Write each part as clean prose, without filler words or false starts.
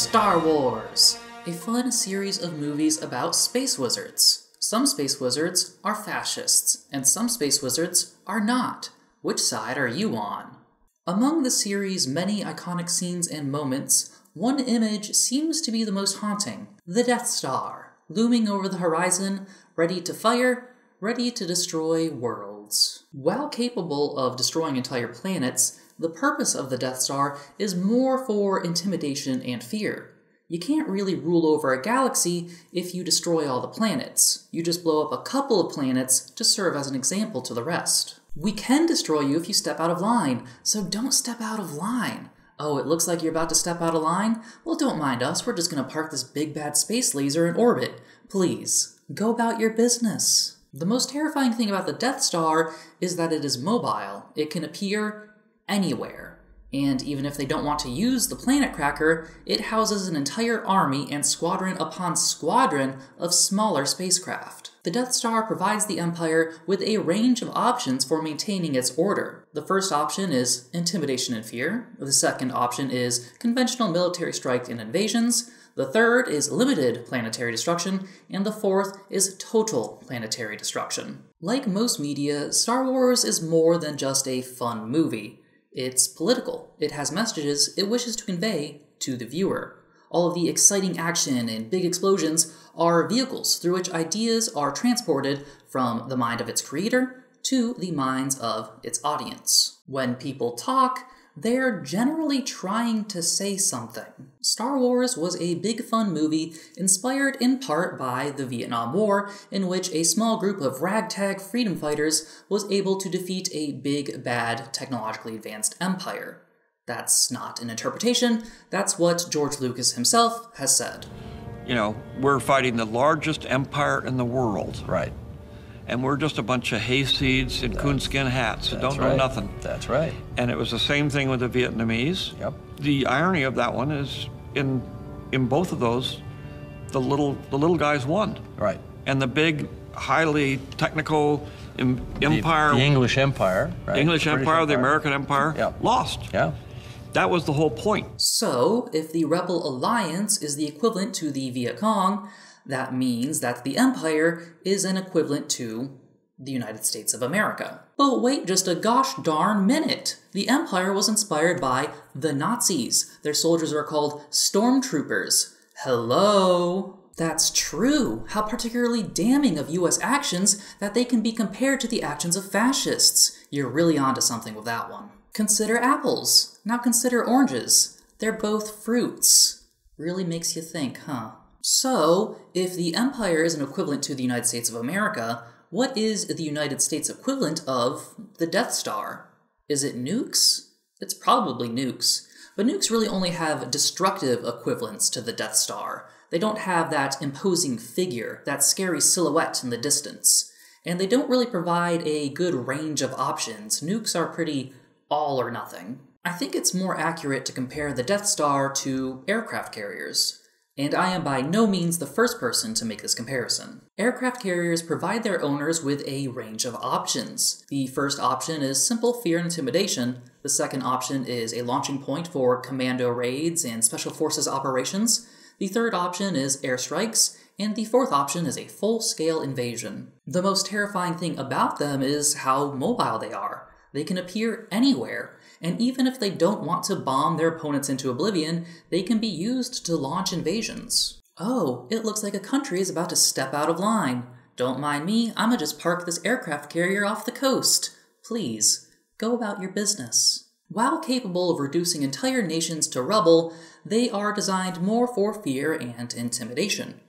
Star Wars, a fun series of movies about space wizards. Some space wizards are fascists, and some space wizards are not. Which side are you on? Among the series' many iconic scenes and moments, one image seems to be the most haunting: the Death Star, looming over the horizon, ready to fire, ready to destroy worlds. While capable of destroying entire planets, the purpose of the Death Star is more for intimidation and fear. You can't really rule over a galaxy if you destroy all the planets. You just blow up a couple of planets to serve as an example to the rest. We can destroy you if you step out of line, so don't step out of line. Oh, it looks like you're about to step out of line? Well, don't mind us, we're just gonna park this big bad space laser in orbit. Please, go about your business. The most terrifying thing about the Death Star is that it is mobile. It can appear anywhere. And even if they don't want to use the planet cracker, it houses an entire army and squadron upon squadron of smaller spacecraft. The Death Star provides the Empire with a range of options for maintaining its order. The first option is intimidation and fear. The second option is conventional military strike and invasions. The third is limited planetary destruction, and the fourth is total planetary destruction. Like most media, Star Wars is more than just a fun movie. It's political. It has messages it wishes to convey to the viewer. All of the exciting action and big explosions are vehicles through which ideas are transported from the mind of its creator to the minds of its audience. When people talk, they're generally trying to say something. Star Wars was a big fun movie inspired in part by the Vietnam War, in which a small group of ragtag freedom fighters was able to defeat a big, bad, technologically advanced empire. That's not an interpretation, that's what George Lucas himself has said. You know, we're fighting the largest empire in the world. Right. And we're just a bunch of hayseeds in coonskin hats who don't know nothing. That's right. And it was the same thing with the Vietnamese. Yep. The irony of that one is in both of those, the little guys won. Right. And the big, highly technical empire, the English Empire, right? The English Empire, the American Empire, lost. Yeah. That was the whole point. So, if the Rebel Alliance is the equivalent to the Viet Cong, that means that the Empire is an equivalent to the United States of America. But wait just a gosh darn minute! The Empire was inspired by the Nazis. Their soldiers are called stormtroopers. Hello? That's true. How particularly damning of US actions that they can be compared to the actions of fascists. You're really onto something with that one. Consider apples. Now consider oranges. They're both fruits. Really makes you think, huh? So, if the Empire is an equivalent to the United States of America, what is the United States equivalent of the Death Star? Is it nukes? It's probably nukes. But nukes really only have destructive equivalents to the Death Star. They don't have that imposing figure, that scary silhouette in the distance. And they don't really provide a good range of options. Nukes are pretty all or nothing. I think it's more accurate to compare the Death Star to aircraft carriers. And I am by no means the first person to make this comparison. Aircraft carriers provide their owners with a range of options. The first option is simple fear and intimidation. The second option is a launching point for commando raids and special forces operations. The third option is airstrikes, and the fourth option is a full-scale invasion. The most terrifying thing about them is how mobile they are. They can appear anywhere, and even if they don't want to bomb their opponents into oblivion, they can be used to launch invasions. Oh, it looks like a country is about to step out of line. Don't mind me, I'ma just park this aircraft carrier off the coast. Please, go about your business. While capable of reducing entire nations to rubble, they are designed more for fear and intimidation.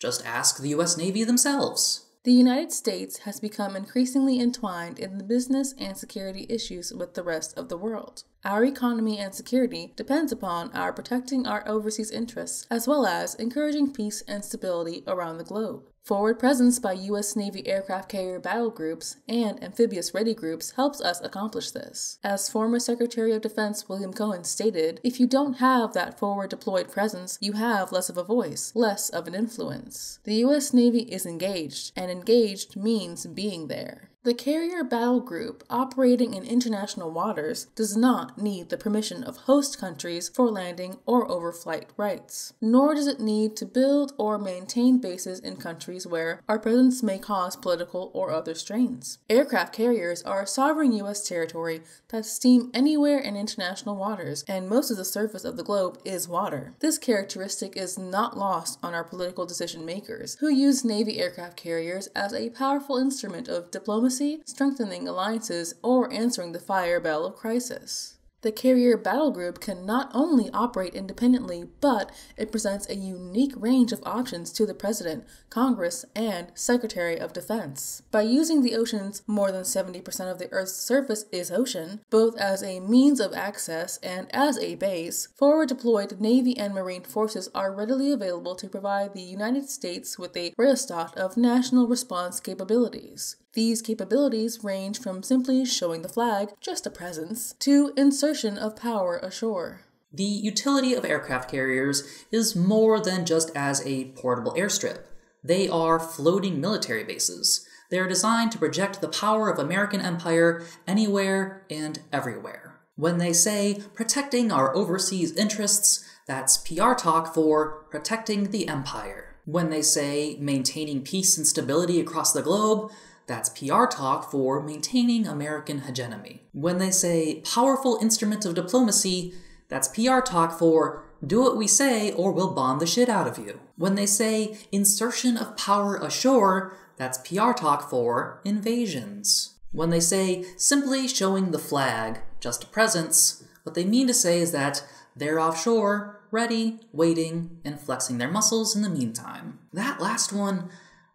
Just ask the US Navy themselves. The United States has become increasingly entwined in the business and security issues with the rest of the world. Our economy and security depends upon our protecting our overseas interests, as well as encouraging peace and stability around the globe. Forward presence by U.S. Navy aircraft carrier battle groups and amphibious ready groups helps us accomplish this. As former Secretary of Defense William Cohen stated, if you don't have that forward deployed presence, you have less of a voice, less of an influence. The U.S. Navy is engaged, and engaged means being there. The carrier battle group operating in international waters does not need the permission of host countries for landing or overflight rights, nor does it need to build or maintain bases in countries where our presence may cause political or other strains. Aircraft carriers are sovereign U.S. territory that steam anywhere in international waters, and most of the surface of the globe is water. This characteristic is not lost on our political decision makers, who use Navy aircraft carriers as a powerful instrument of diplomacy, strengthening alliances, or answering the fire bell of crisis. The carrier battle group can not only operate independently, but it presents a unique range of options to the President, Congress, and Secretary of Defense. By using the oceans, more than 70% of the Earth's surface is ocean, both as a means of access and as a base, forward-deployed Navy and Marine forces are readily available to provide the United States with a rheostat of national response capabilities. These capabilities range from simply showing the flag, just a presence, to insertion of power ashore. The utility of aircraft carriers is more than just as a portable airstrip. They are floating military bases. They are designed to project the power of American empire anywhere and everywhere. When they say protecting our overseas interests, that's PR talk for protecting the empire. When they say maintaining peace and stability across the globe, that's PR talk for maintaining American hegemony. When they say powerful instrument of diplomacy, that's PR talk for do what we say or we'll bomb the shit out of you. When they say insertion of power ashore, that's PR talk for invasions. When they say simply showing the flag, just a presence, what they mean to say is that they're offshore, ready, waiting, and flexing their muscles in the meantime. That last one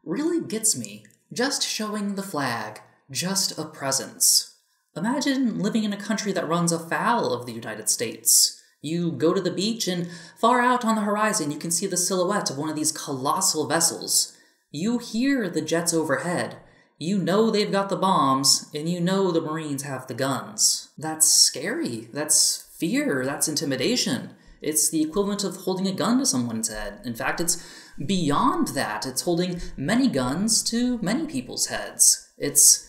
really gets me. Just showing the flag, just a presence. Imagine living in a country that runs afoul of the United States. You go to the beach and far out on the horizon you can see the silhouette of one of these colossal vessels. You hear the jets overhead. You know they've got the bombs, and you know the Marines have the guns. That's scary. That's fear. That's intimidation. It's the equivalent of holding a gun to someone's head. In fact, it's beyond that. It's holding many guns to many people's heads. It's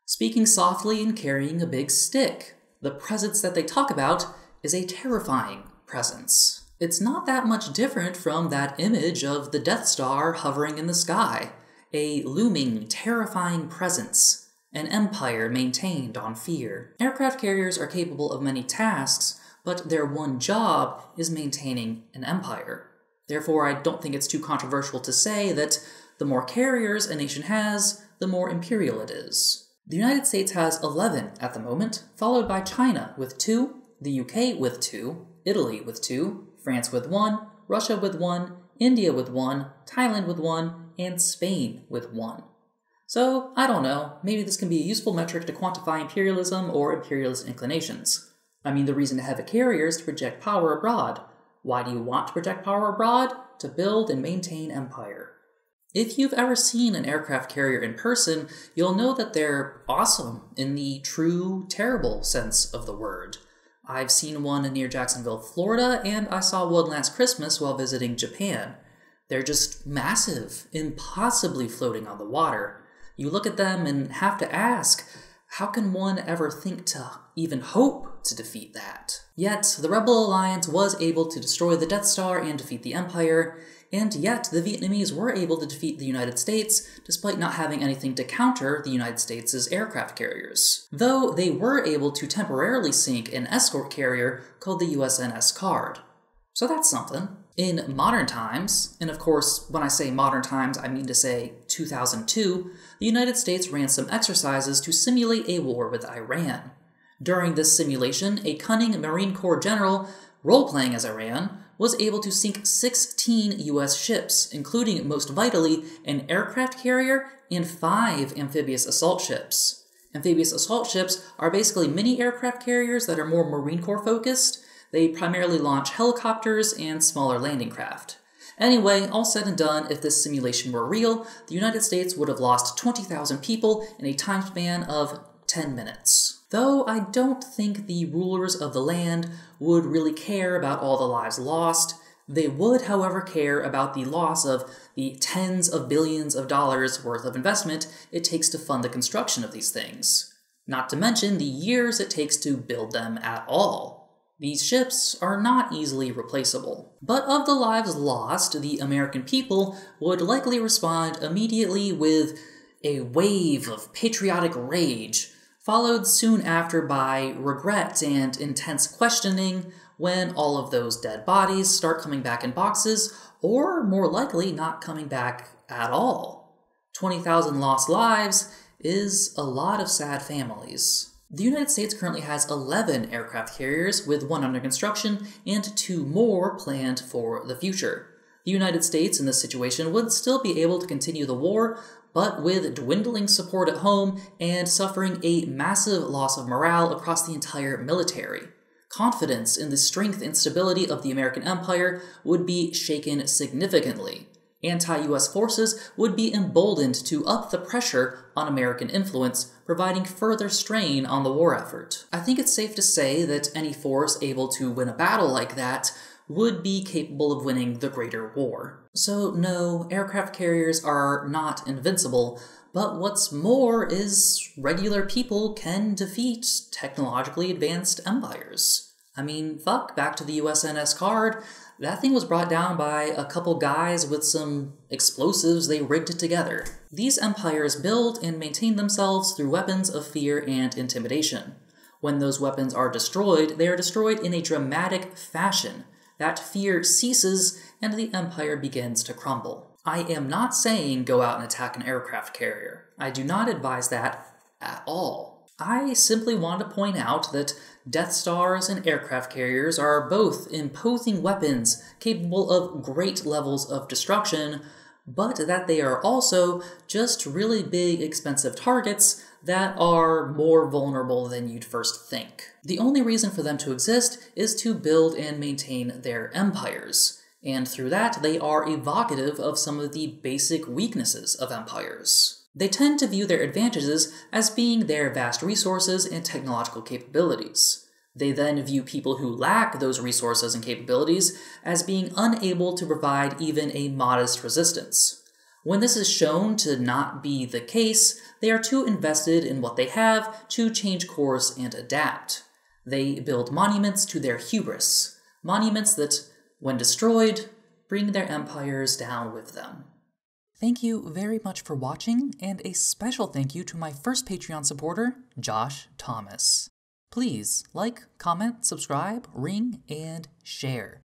speaking softly and carrying a big stick. The presence that they talk about is a terrifying presence. It's not that much different from that image of the Death Star hovering in the sky. A looming, terrifying presence. An empire maintained on fear. Aircraft carriers are capable of many tasks, but their one job is maintaining an empire. Therefore, I don't think it's too controversial to say that the more carriers a nation has, the more imperial it is. The United States has 11 at the moment, followed by China with 2, the UK with 2, Italy with 2, France with 1, Russia with 1, India with 1, Thailand with 1, and Spain with 1. So, I don't know, maybe this can be a useful metric to quantify imperialism or imperialist inclinations. I mean, the reason to have a carrier is to project power abroad. Why do you want to project power abroad? To build and maintain empire. If you've ever seen an aircraft carrier in person, you'll know that they're awesome in the true, terrible sense of the word. I've seen one near Jacksonville, Florida, and I saw one last Christmas while visiting Japan. They're just massive, impossibly floating on the water. You look at them and have to ask, how can one ever think to even hope to defeat that? Yet, the Rebel Alliance was able to destroy the Death Star and defeat the Empire, and yet the Vietnamese were able to defeat the United States despite not having anything to counter the United States' aircraft carriers. Though they were able to temporarily sink an escort carrier called the USNS Card. So that's something. In modern times, and of course, when I say modern times, I mean to say 2002, the United States ran some exercises to simulate a war with Iran. During this simulation, a cunning Marine Corps general, role-playing as Iran, was able to sink 16 U.S. ships, including, most vitally, an aircraft carrier and 5 amphibious assault ships. Amphibious assault ships are basically mini aircraft carriers that are more Marine Corps focused. They primarily launch helicopters and smaller landing craft. Anyway, all said and done, if this simulation were real, the United States would have lost 20,000 people in a time span of 10 minutes. Though I don't think the rulers of the land would really care about all the lives lost. They would, however, care about the loss of the tens of billions of dollars worth of investment it takes to fund the construction of these things, not to mention the years it takes to build them at all. These ships are not easily replaceable. But of the lives lost, the American people would likely respond immediately with a wave of patriotic rage, followed soon after by regret and intense questioning when all of those dead bodies start coming back in boxes, or more likely not coming back at all. 20,000 lost lives is a lot of sad families. The United States currently has 11 aircraft carriers, with 1 under construction and 2 more planned for the future. The United States in this situation would still be able to continue the war, but with dwindling support at home and suffering a massive loss of morale across the entire military. Confidence in the strength and stability of the American empire would be shaken significantly. Anti-US forces would be emboldened to up the pressure on American influence, providing further strain on the war effort. I think it's safe to say that any force able to win a battle like that would be capable of winning the greater war. So no, aircraft carriers are not invincible, but what's more is regular people can defeat technologically advanced empires. I mean, fuck, back to the USNS Card. That thing was brought down by a couple guys with some explosives they rigged together. These empires build and maintain themselves through weapons of fear and intimidation. When those weapons are destroyed, they are destroyed in a dramatic fashion. That fear ceases and the empire begins to crumble. I am not saying go out and attack an aircraft carrier. I do not advise that at all. I simply want to point out that Death Stars and aircraft carriers are both imposing weapons capable of great levels of destruction, but that they are also just really big, expensive targets that are more vulnerable than you'd first think. The only reason for them to exist is to build and maintain their empires, and through that they are evocative of some of the basic weaknesses of empires. They tend to view their advantages as being their vast resources and technological capabilities. They then view people who lack those resources and capabilities as being unable to provide even a modest resistance. When this is shown to not be the case, they are too invested in what they have to change course and adapt. They build monuments to their hubris, monuments that, when destroyed, bring their empires down with them. Thank you very much for watching, and a special thank you to my first Patreon supporter, Josh Thomas. Please like, comment, subscribe, ring, and share.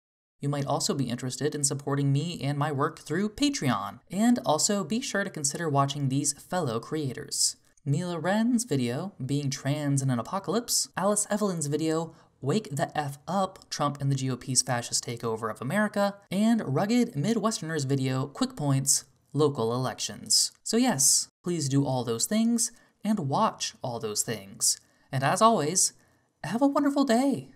You might also be interested in supporting me and my work through Patreon, and also be sure to consider watching these fellow creators. Mila Wren's video, Being Trans in an Apocalypse, Alice Evelyn's video, Wake the F Up, Trump and the GOP's Fascist Takeover of America, and Rugged Midwesterner's video, Quickpoints, Local Elections. So yes, please do all those things, and watch all those things. And as always, have a wonderful day.